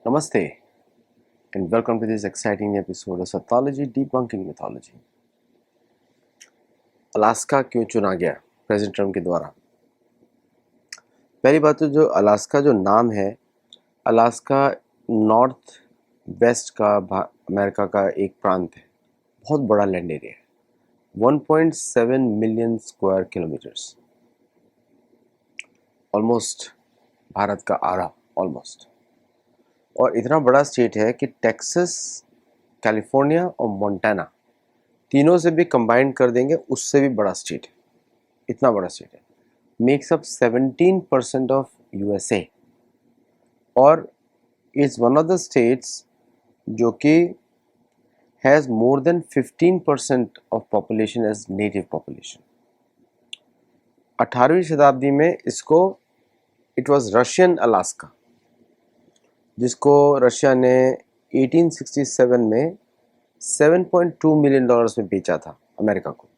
Namaste and welcome to this exciting episode of Sathology Debunking Mythology. Alaska क्यों चुना गया president Trump के द्वारा? पहली बात तो जो अलास्का जो नाम है, अलास्का नॉर्थ वेस्ट का अमेरिका का एक प्रांत है, बहुत बड़ा लैंड एरिया है, 1.7 million square kilometres, almost Bharat का आधा ऑलमोस्ट। और इतना बड़ा स्टेट है कि टेक्सास, कैलिफोर्निया और मोंटाना तीनों से भी कंबाइन कर देंगे, उससे भी बड़ा स्टेट है, इतना बड़ा स्टेट है। मेक्स अप 17% ऑफ यूएसए और it's one of the states जो कि has more than 15% of population as native population. 18वीं शताब्दी में इसको इट वाज रशियन अलास्का, जिसको रशिया ने 1867 में 7.2 मिलियन डॉलर्स में बेचा था अमेरिका को।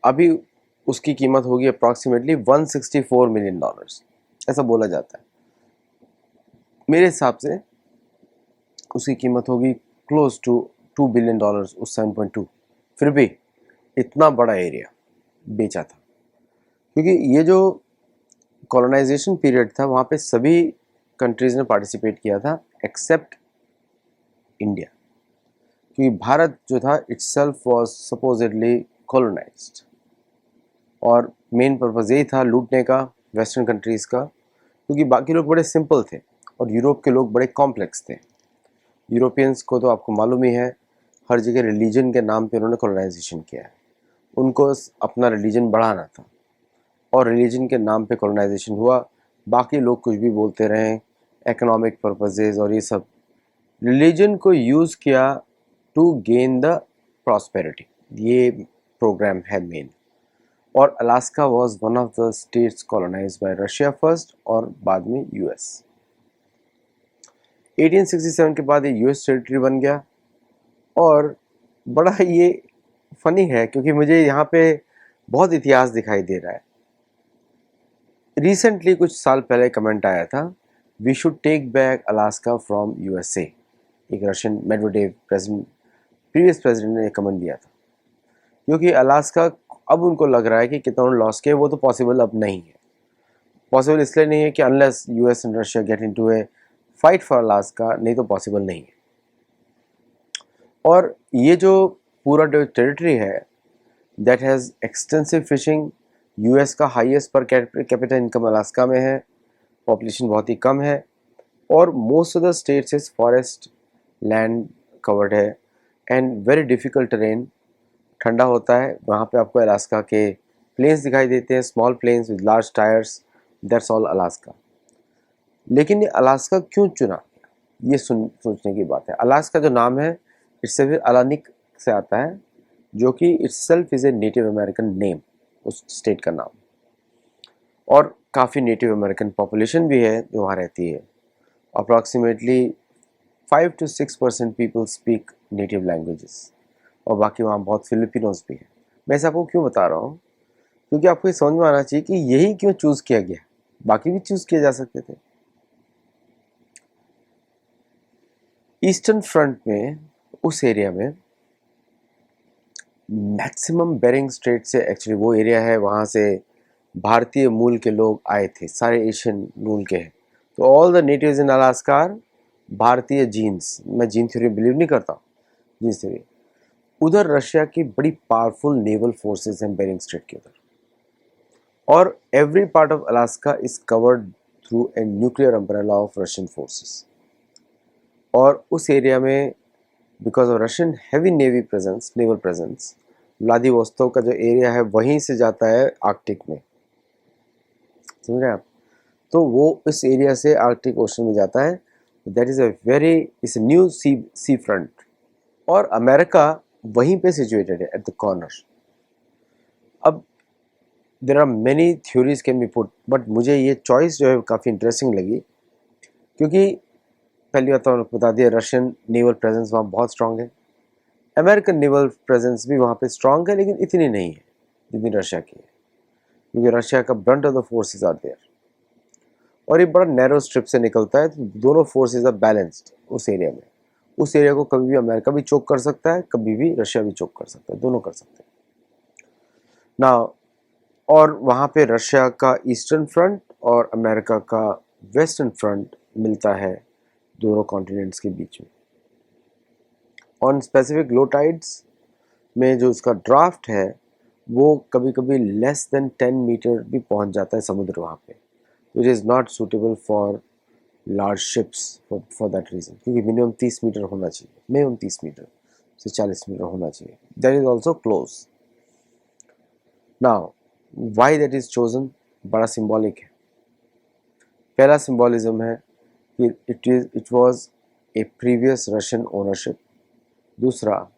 अभी उसकी कीमत होगी अप्रॉक्सीमेटली 164 मिलियन डॉलर्स, ऐसा बोला जाता है। मेरे हिसाब से उसकी कीमत होगी क्लोज टू 2 बिलियन डॉलर्स उस 7.2। फिर भी इतना बड़ा एरिया बेचा था, क्योंकि ये जो कॉलोनाइजेशन पीरियड था वहाँ पे सभी कंट्रीज़ ने पार्टिसिपेट किया था एक्सेप्ट इंडिया, क्योंकि भारत जो था इटसेल्फ वाज सपोजिटली कॉलोनाइज्ड और मेन पर्पज़ यही था लूटने का वेस्टर्न कंट्रीज़ का, क्योंकि बाकी लोग बड़े सिंपल थे और यूरोप के लोग बड़े कॉम्प्लेक्स थे। यूरोपियंस को तो आपको मालूम ही है, हर जगह रिलीजन के नाम पे उन्होंने कॉलोनाइजेशन किया है। उनको अपना रिलीजन बढ़ाना था और रिलीजन के नाम पे कॉलोनाइजेशन हुआ। बाकी लोग कुछ भी बोलते रहें, इकोनॉमिक पर्पसेस और ये सब, रिलीजन को यूज़ किया टू गेन द प्रॉस्पेरिटी, ये प्रोग्राम है मेन। और Alaska was one of the states colonised bye Russia first और बाद में यूएस। 1867 के बाद ये यूएस टेरिटरी बन गया। और बड़ा ये फनी है क्योंकि मुझे यहाँ पे बहुत इतिहास दिखाई दे रहा है। रिसेंटली कुछ साल पहले कमेंट आया था, we should take back Alaska from USA. एक रशियन मेडवेडेव प्रीवियस प्रेसिडेंट ने कमेंट दिया था, क्योंकि अलास्का अब उनको लग रहा है कि कितना उन्होंने लॉस किया वो तो पॉसिबल अब नहीं है। पॉसिबल इसलिए नहीं है कि unless US and Russia get into A fight for Alaska, नहीं तो पॉसिबल नहीं है। और ये जो पूरा जो टेरिटरी है that has extensive fishing, US का highest per capita income Alaska में है, पॉपुलेशन बहुत ही कम है और most of the states is forest land covered है एंड वेरी डिफ़िकल्ट टेरेन, ठंडा होता है। वहाँ पे आपको अलास्का के प्लेन्स दिखाई देते हैं, small planes with large tyres, that's all Alaska. लेकिन ये अलास्का क्यों चुना, ये सोचने की बात है। अलास्का जो नाम है इससे फिर अलानिक से आता है, जो कि itself is a native American name, उस स्टेट का नाम। और काफ़ी नेटिव अमेरिकन पॉपुलेशन भी है जो वहाँ रहती है। Approximately 5 to 6% people speak native languages और बाकी वहाँ बहुत फिलिपिनोज भी है। मैं इसे आपको क्यों बता रहा हूँ, क्योंकि आपको ये समझ में आना चाहिए कि यही क्यों चूज़ किया गया, बाकी भी चूज़ किए जा सकते थे। ईस्टर्न फ्रंट में उस एरिया में मैक्सिमम बेरिंग स्ट्रेट से एक्चुअली वो एरिया है, वहाँ से भारतीय मूल के लोग आए थे, सारे एशियन मूल के हैं। तो all the natives in Alaska are भारतीय जीन्स। मैं जीन थ्योरी बिलीव नहीं करता, जीन्स थ्योरी। उधर रशिया की बड़ी पावरफुल नेवल फोर्सेस हैं बेरिंग स्ट्रेट के उधर, और every part of Alaska is covered through a nuclear umbrella of Russian forces. और उस एरिया में because of Russian heavy navy presence, naval presence, Vladivostok का जो एरिया है वहीं से जाता है आर्कटिक में, समझ रहे हैं आप? तो वो इस एरिया से आर्कटिक ओशन में जाता है। That is a very it's new sea front, और अमेरिका वहीं पे सिचुएटेड है एट द कॉर्नर। अब there are many theories can be put, but मुझे ये चॉइस जो है काफ़ी इंटरेस्टिंग लगी, क्योंकि पहली बात तो आपको बता दिया, रशियन नेवल प्रेजेंस वहाँ बहुत स्ट्रांग है, अमेरिकन नेवल प्रेजेंस भी वहाँ पे स्ट्रांग है, लेकिन इतनी नहीं है जितनी रशिया की है, क्योंकि रशिया का brunt of the forces are there. और ये बड़ा नैरो स्ट्रिप से निकलता है, तो दोनों फोर्सेस आर बैलेंस्ड उस एरिया में। उस एरिया को कभी भी अमेरिका भी चोक कर सकता है, कभी भी रशिया भी चोक कर सकता है, दोनों कर सकते हैं ना। और वहाँ पे रशिया का ईस्टर्न फ्रंट और अमेरिका का वेस्टर्न फ्रंट मिलता है दोनों कॉन्टिनेंट्स के बीच में। ऑन स्पेसिफिक लो टाइड्स में जो उसका ड्राफ्ट है वो कभी कभी लेस देन 10 मीटर भी पहुंच जाता है समुद्र वहाँ पे, which is not suitable for large ships for that reason, क्योंकि मिनिमम 30 मीटर होना चाहिए, मिनिमम 30 मीटर से 40 मीटर होना चाहिए। That is also close. Now why that is chosen, बड़ा सिम्बॉलिक है। पहला सिम्बॉलिज्म है कि it was a previous Russian ownership. दूसरा,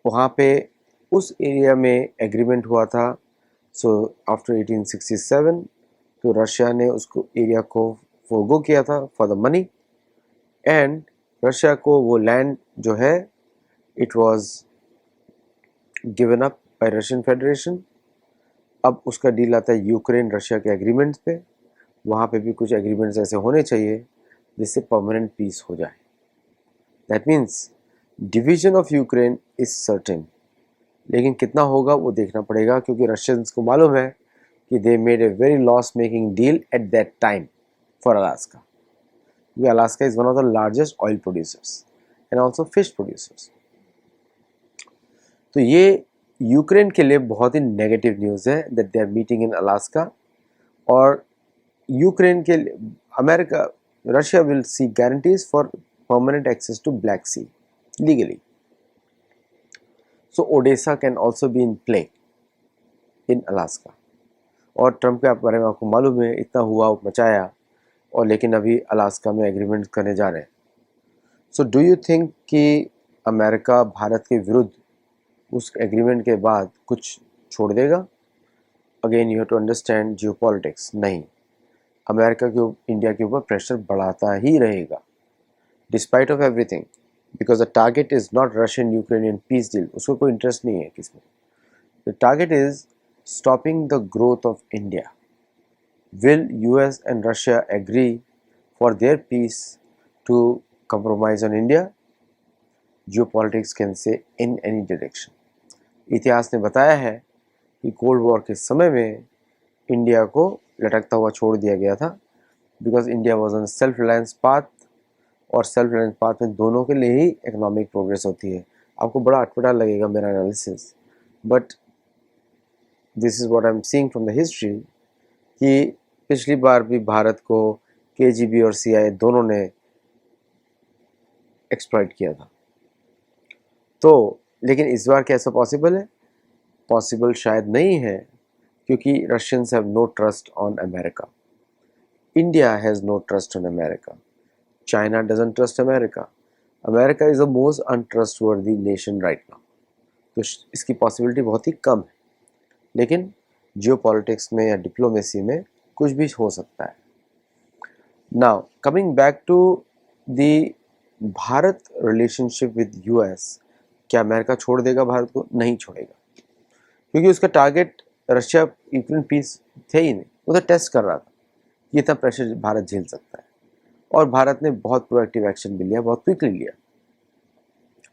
वहाँ पे उस एरिया में एग्रीमेंट हुआ था, सो आफ्टर 1867 तो रशिया ने उसको एरिया को फोरगो किया था for the money, and Russia को वो लैंड जो है it was given up by Russian federation. अब उसका डील आता है यूक्रेन रशिया के एग्रीमेंट्स पे। वहाँ पे भी कुछ एग्रीमेंट्स ऐसे होने चाहिए जिससे परमानेंट पीस हो जाए। That means division of Ukraine is certain, लेकिन कितना होगा वो देखना पड़ेगा, क्योंकि रशियंस को मालूम है कि they made a very loss making deal at that time for Alaska. Alaska is one of the largest oil producers and also fish producers. तो ये यूक्रेन के लिए बहुत ही नेगेटिव न्यूज़ है that they are meeting in Alaska. और Ukraine के लिए America, Russia will see guarantees for permanent access to Black Sea legally. So Odesa can also be in play in Alaska. और Trump के बारे में आपको मालूम है, इतना हुआ मचाया, और लेकिन अभी अलास्का में एग्रीमेंट करने जा रहे हैं। सो डू यू थिंक कि अमेरिका भारत के विरुद्ध उस एग्रीमेंट के बाद कुछ छोड़ देगा? Again you have to understand geopolitics. नहीं, अमेरिका के इंडिया के ऊपर प्रेशर बढ़ाता ही रहेगा despite of everything, because the target is not Russian Ukrainian peace deal. उसको कोई इंटरेस्ट नहीं है किसमें। The target is stopping the growth of India. Will US and Russia agree for their peace to compromise on India? Geopolitics can say in any direction. इतिहास ने बताया है कि कोल्ड वॉर के समय में इंडिया को लटकता हुआ छोड़ दिया गया था, because India was on self reliance path, और सेल्फ रिलायंस पाथ में दोनों के लिए ही इकोनॉमिक प्रोग्रेस होती है। आपको बड़ा अटपटा लगेगा मेरा analysis, but this is what I am seeing from the history कि पिछली बार भी भारत को केजीबी और सीआईए दोनों ने एक्सप्लॉइट किया था। तो लेकिन इस बार क्या ऐसा पॉसिबल है? पॉसिबल शायद नहीं है, क्योंकि Russians have no trust on America, India has no trust on America, China doesn't trust America, America is the most untrustworthy nation right now. तो इसकी पॉसिबिलिटी बहुत ही कम है, लेकिन जियोपॉलिटिक्स में या डिप्लोमेसी में कुछ भी हो सकता है। Now coming back to the Bharat relationship with US, क्या अमेरिका छोड़ देगा भारत को? नहीं छोड़ेगा, क्योंकि उसका टारगेट रशिया यूक्रेन पीस थे ही नहीं। वो तो टेस्ट कर रहा था कि इतना प्रेशर भारत झेल सकता है, और भारत ने बहुत प्रोएक्टिव एक्शन भी लिया, बहुत क्विकली लिया।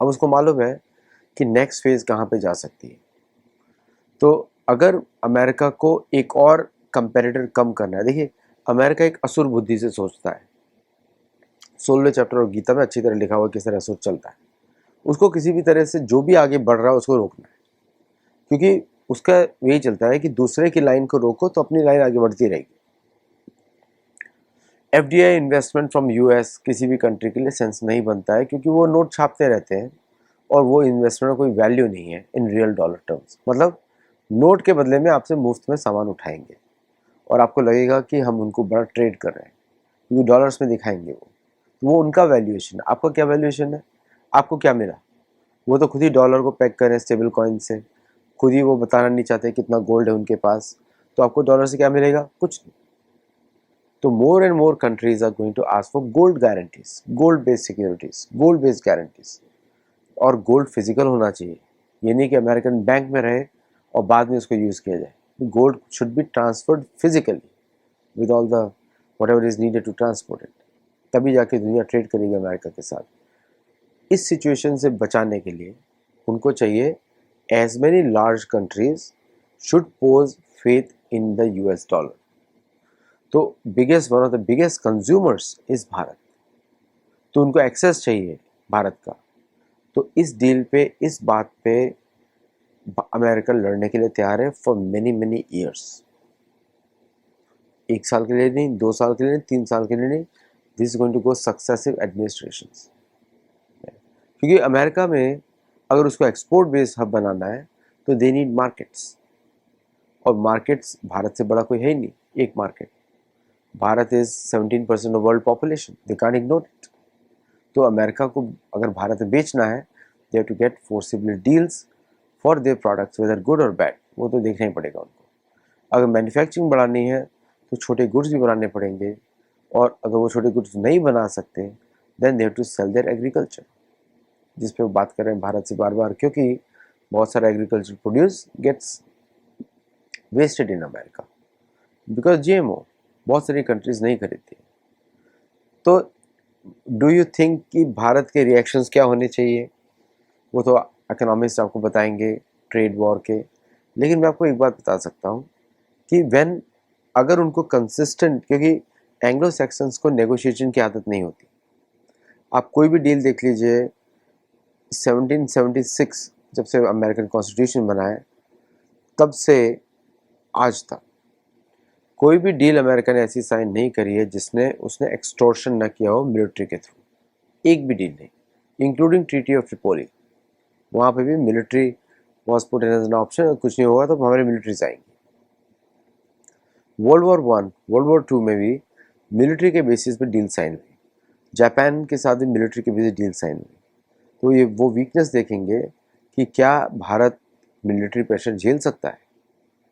अब उसको मालूम है कि नेक्स्ट फेज कहाँ पे जा सकती है। तो अगर अमेरिका को एक और कंपेरेटर कम करना है, देखिए अमेरिका एक असुर बुद्धि से सोचता है। 16वें चैप्टर और गीता में अच्छी तरह लिखा हुआ किस तरह असुर चलता है। उसको किसी भी तरह से जो भी आगे बढ़ रहा है उसको रोकना है, क्योंकि उसका यही चलता है कि दूसरे की लाइन को रोको तो अपनी लाइन आगे बढ़ती रहेगी। एफडीआई इन्वेस्टमेंट फ्रॉम यूएस किसी भी कंट्री के लिए सेंस नहीं बनता है, क्योंकि वो नोट छापते रहते हैं और वो इन्वेस्टमेंट का कोई वैल्यू नहीं है इन रियल डॉलर टर्म्स। मतलब नोट के बदले में आपसे मुफ्त में सामान उठाएंगे और आपको लगेगा कि हम उनको बड़ा ट्रेड कर रहे हैं, क्योंकि डॉलर्स में दिखाएंगे वो उनका वैल्यूएशन है। आपका क्या वैल्यूएशन है? आपको क्या मिला? वो तो खुद ही डॉलर को पैक करें स्टेबल कॉइन से, खुद ही वो बताना नहीं चाहते कितना गोल्ड है उनके पास, तो आपको डॉलर से क्या मिलेगा? कुछ नहीं। तो more and more countries are going to ask for gold guarantees, gold based securities, gold based guarantees. और गोल्ड फिजिकल होना चाहिए, ये नहीं कि अमेरिकन बैंक में रहे और बाद में उसको यूज़ किया जाए। Gold should be transferred physically with all the whatever is needed to transport it. तभी जाके दुनिया ट्रेड करेगी अमेरिका के साथ. इस सिचुएशन से बचाने के लिए उनको चाहिए as many large countries should pose faith in the US dollar. तो one of the biggest consumers is Bharat, तो उनको एक्सेस चाहिए भारत का. तो इस डील पे, इस बात पे अमेरिका लड़ने के लिए तैयार है फॉर many years. 1 साल के लिए नहीं, 2 साल के लिए नहीं, 3 साल के लिए नहीं. This is going to go successive administrations. क्योंकि अमेरिका में अगर उसको एक्सपोर्ट बेस्ड हब बनाना है तो दे नीड मार्केट्स, और मार्केट्स भारत से बड़ा कोई है ही नहीं. एक market, Bharat is 17% of world population, they can't ignore it. तो अमेरिका को अगर भारत में बेचना है, they have to get forcible deals for their products, whether good और बैड, वो तो देखना ही पड़ेगा उनको. अगर मैन्युफैक्चरिंग बढ़ानी है तो छोटे गुड्स भी बनाने पड़ेंगे, और अगर वो छोटे गुड्स नहीं बना सकते then they have to sell their agriculture, जिस पे वो बात कर रहे हैं भारत से बार बार, क्योंकि बहुत सारा agriculture produce gets wasted in America because GMO बहुत सारी कंट्रीज नहीं खरीदती. तो डू यू थिंक कि भारत के रिएक्शंस क्या होने चाहिए? वो तो इकोनॉमिस्ट आपको बताएंगे ट्रेड वॉर के. लेकिन मैं आपको एक बात बता सकता हूँ कि व्हेन, अगर उनको कंसिस्टेंट, क्योंकि एंग्लो सेक्शंस को नेगोशिएशन की आदत नहीं होती. आप कोई भी डील देख लीजिए, 1776 जब से अमेरिकन कॉन्स्टिट्यूशन बना है तब से आज तक कोई भी डील अमेरिका ने ऐसी साइन नहीं करी है जिसने उसने एक्सटॉर्शन ना किया हो मिलिट्री के थ्रू. एक भी डील नहीं, इंक्लूडिंग ट्रीटी ऑफ ट्रिपोली. वहाँ पे भी military was put in as an option, कुछ नहीं होगा तो हमारे मिलिट्रीज आएंगी. वर्ल्ड वॉर 1, वर्ल्ड वॉर 2 में भी मिलिट्री के बेसिस पे डील साइन हुई. जापान के साथ भी मिलिट्री के बेसिस डील साइन हुई. तो ये वो वीकनेस देखेंगे कि क्या भारत मिलिट्री प्रेशर झेल सकता है,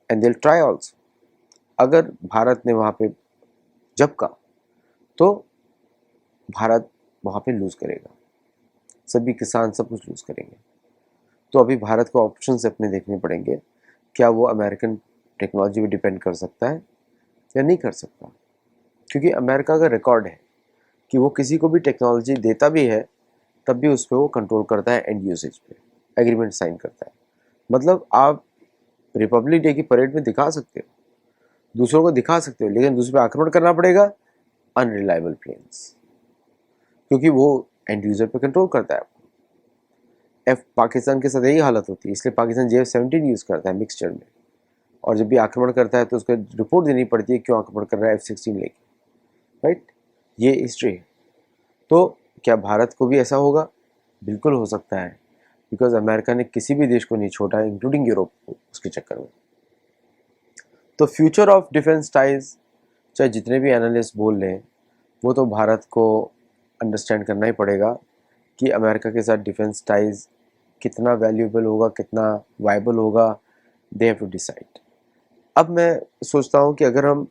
and they will try also. अगर भारत ने वहाँ पे झपका तो भारत वहाँ पे लूज़ करेगा, सभी किसान सब कुछ लूज़ करेंगे. तो अभी भारत को ऑप्शंस अपने देखने पड़ेंगे, क्या वो अमेरिकन टेक्नोलॉजी पे डिपेंड कर सकता है या नहीं कर सकता. क्योंकि अमेरिका का रिकॉर्ड है कि वो किसी को भी टेक्नोलॉजी देता भी है तब भी उस पर वो कंट्रोल करता है, एंड यूसेज पे एग्रीमेंट साइन करता है. मतलब आप रिपब्लिक डे की परेड में दिखा सकते हो, दूसरों को दिखा सकते हो, लेकिन दूसरे पे आक्रमण करना पड़ेगा अनरिलायबल प्लेन्स, क्योंकि वो एंड यूजर पे कंट्रोल करता है. पाकिस्तान के साथ यही हालत होती है, इसलिए पाकिस्तान JF-17 यूज़ करता है मिक्सचर में, और जब भी आक्रमण करता है तो उसको रिपोर्ट देनी पड़ती है क्यों आक्रमण कर रहा है F-16 लेके. राइट, ये हिस्ट्री है. तो क्या भारत को भी ऐसा होगा? बिल्कुल हो सकता है, बिकॉज अमेरिका ने किसी भी देश को नहीं छोड़ा, इंक्लूडिंग यूरोप को, उसके चक्कर में. तो फ्यूचर ऑफ डिफेंस टाइज चाहे जितने भी एनालिस्ट बोल लें, वो तो भारत को अंडरस्टैंड करना ही पड़ेगा कि अमेरिका के साथ डिफेंस टाइज कितना वैल्यूएबल होगा, कितना वायबल होगा, दे हैव टू डिसाइड. अब मैं सोचता हूँ कि अगर हम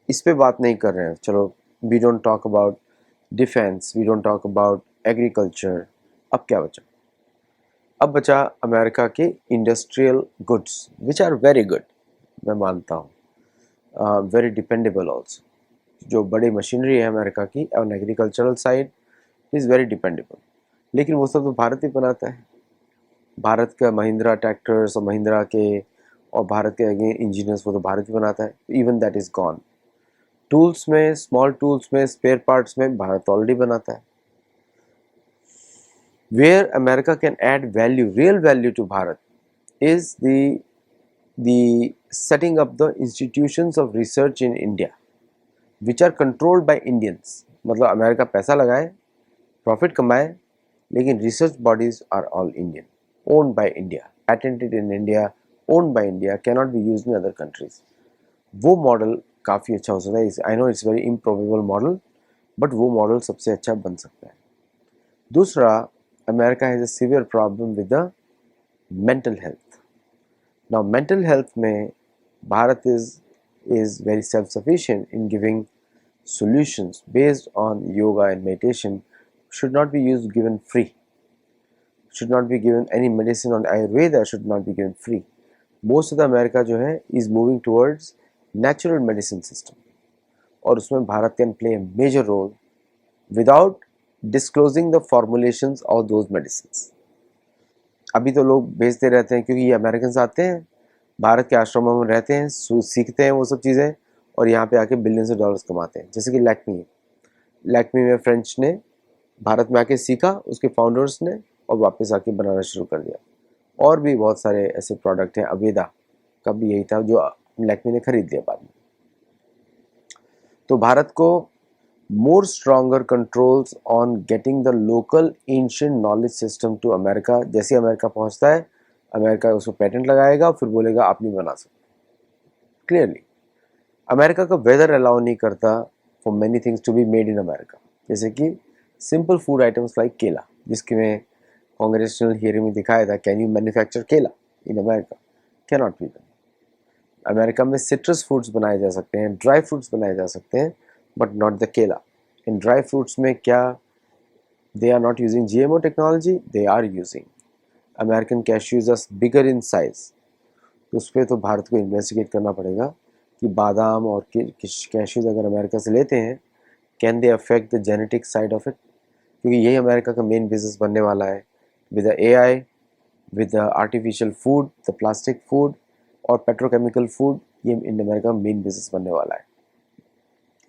इस पे बात नहीं कर रहे हैं, चलो we don't talk about defence, we don't talk about agriculture, अब क्या बचा? अब बचा अमेरिका के industrial goods which are very good, मैं मानता हूँ, वेरी डिपेंडेबल ऑल्सो. जो बड़ी मशीनरी है अमेरिका की on agricultural side is very dependable, लेकिन वो सब तो भारत ही बनाता है. भारत का महिंद्रा ट्रैक्टर्स और महिंद्रा के और भारत के इंजीनियर्स वो तो भारत ही बनाता है. Even that is gone. Tools में, स्मॉल टूल्स में, स्पेयर पार्ट्स में भारत ऑलरेडी बनाता है. Where America can add value, real value to Bharat is the setting up the institutions of research in India which are controlled by Indians. मतलब America पैसा लगाए, profit कमाए, लेकिन research bodies are all Indian, owned by India, patented in India, owned by India, cannot be used in other countries. वो model काफ़ी अच्छा हो सकता है. I know it's very improbable model, but वो मॉडल सबसे अच्छा बन सकता है. दूसरा, America has a severe problem with the mental health. Now, mental health में Bharat is very self-sufficient in giving solutions based on yoga and meditation. Should not be given free. Should not be given any medicine on Ayurveda. Should not be given free. Most of the America जो है is moving towards natural medicine system. और उसमें Bharat can play a major role without disclosing the formulations of those medicine. अभी तो लोग भेजते रहते हैं क्योंकि ये अमेरिकन आते हैं, भारत के आश्रमों में रहते हैं, सीखते हैं वो सब चीज़ें और यहाँ पे आके बिलियंस ऑफ डॉलर्स कमाते हैं। जैसे कि लैक्मी में फ्रेंच ने भारत में आके सीखा, उसके फाउंडर्स ने, और वापस आके बनाना शुरू कर दिया। और भी बहुत सारे ऐसे प्रोडक्ट हैं। अवेदा का भी यही था जो लैक्मी ने खरीद लिया बाद में। तो भारत को more stronger controls on getting the local ancient knowledge system to America। जैसे अमेरिका पहुंचता है, अमेरिका उसको पेटेंट लगाएगा, फिर बोलेगा आप नहीं बना सकते। क्लियरली अमेरिका का वेदर अलाउ नहीं करता for many things to be made in America, जैसे कि सिंपल फूड आइटम्स लाइक केला, जिसके में कांग्रेचुनल हियरिंग में दिखाया था, कैन यू मैन्युफैक्चर केला in America? Can not be done. America में सिट्रस फ्रूट्स बनाए जा सकते हैं, ड्राई फ्रूट्स बनाए जा सकते हैं, but not the केला। इन ड्राई फ्रूट्स में क्या they are not using GMO technology, they are using American cashews are bigger in size। तो उस पर तो भारत को इन्वेस्टिगेट करना पड़ेगा कि बादाम और कैश्यूज अगर अमेरिका से लेते हैं, can they affect the genetic side of it, क्योंकि यही अमेरिका का मेन बिजनेस बनने वाला है with the AI, with the artificial food, the plastic food और पेट्रोकेमिकल फूड। ये इन अमेरिका मेन बिजनेस बनने वाला है।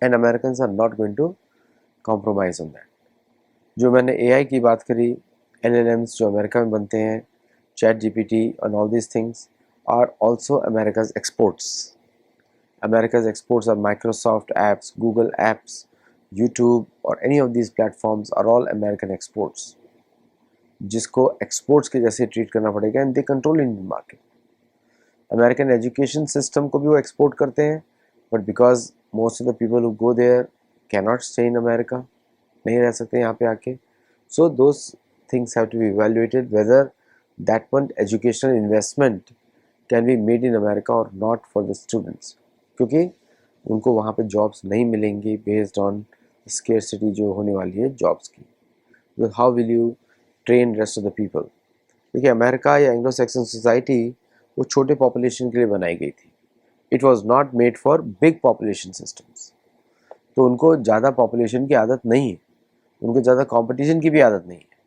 And Americans are not going to compromise on that. जो मैंने AI की बात करी, LLMs जो अमेरिका में बनते हैं, ChatGPT and all these things are also America's exports। America's exports are Microsoft apps, Google apps, YouTube or any of these platforms are all American exports, जिसको exports के जैसे ट्रीट करना पड़ेगा। and they control Indian market। American education system को भी वो export करते हैं, but because most of the people who go there can not stay in America, नहीं रह सकते यहाँ पे आके। So those things have to be evaluated whether that one educational investment can be made in America और not for the students, क्योंकि उनको वहाँ पे जॉब्स नहीं मिलेंगी बेस्ड ऑन स्केर्सिटी जो होने वाली है जॉब्स की। How will you train rest of the people? देखिए अमेरिका या एंग्लो सैक्सन सोसाइटी वो छोटे पॉपुलेशन के लिए बनाई गई थी। It was not made for big population systems. तो उनको ज़्यादा पॉपुलेशन की आदत नहीं है, उनको ज़्यादा कंपटीशन की भी आदत नहीं है।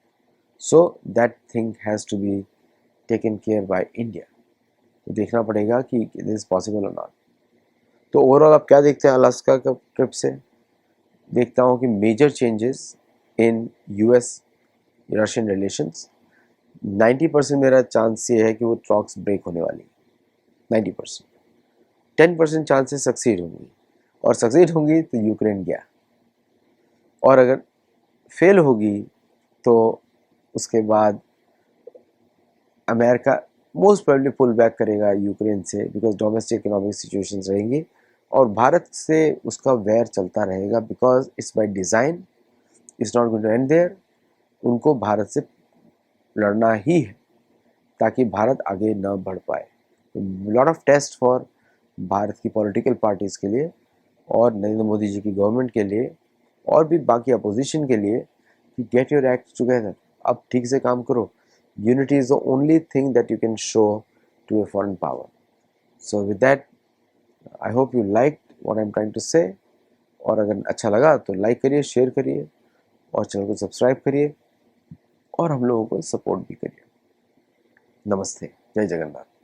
So that thing has to be taken care by India. तो देखना पड़ेगा कि इट इज़ पॉसिबल और नॉट। तो ओवरऑल आप क्या देखते हैं अलास्का का ट्रिप से? देखता हूँ कि major changes in US Russian relations. 90% मेरा चांस ये है कि वो टॉक्स ब्रेक होने वाली, 90%। 10% चांसेस सक्सीड होंगी, और सक्सीड होंगी तो यूक्रेन गया, और अगर फेल होगी तो उसके बाद America most probably pull back करेगा यूक्रेन से, बिकॉज डोमेस्टिक इकोनॉमिक सिचुएशंस रहेंगी और भारत से उसका वैर चलता रहेगा, because it's by design, it's not going to end there. उनको भारत से लड़ना ही है ताकि भारत आगे न बढ़ पाए। Lot of test for Bharat की पॉलिटिकल पार्टीज़ के लिए और नरेंद्र मोदी जी की गवर्नमेंट के लिए और भी बाकी अपोजिशन के लिए कि गेट योर एक्ट टुगेदर, अब ठीक से काम करो। Unity is the only thing that you can show to a foreign power. So with that I hope you like what I am trying to say, और अगर अच्छा लगा तो लाइक करिए, शेयर करिए और चैनल को सब्सक्राइब करिए और हम लोगों को सपोर्ट भी करिए। नमस्ते, जय जगन्नाथ।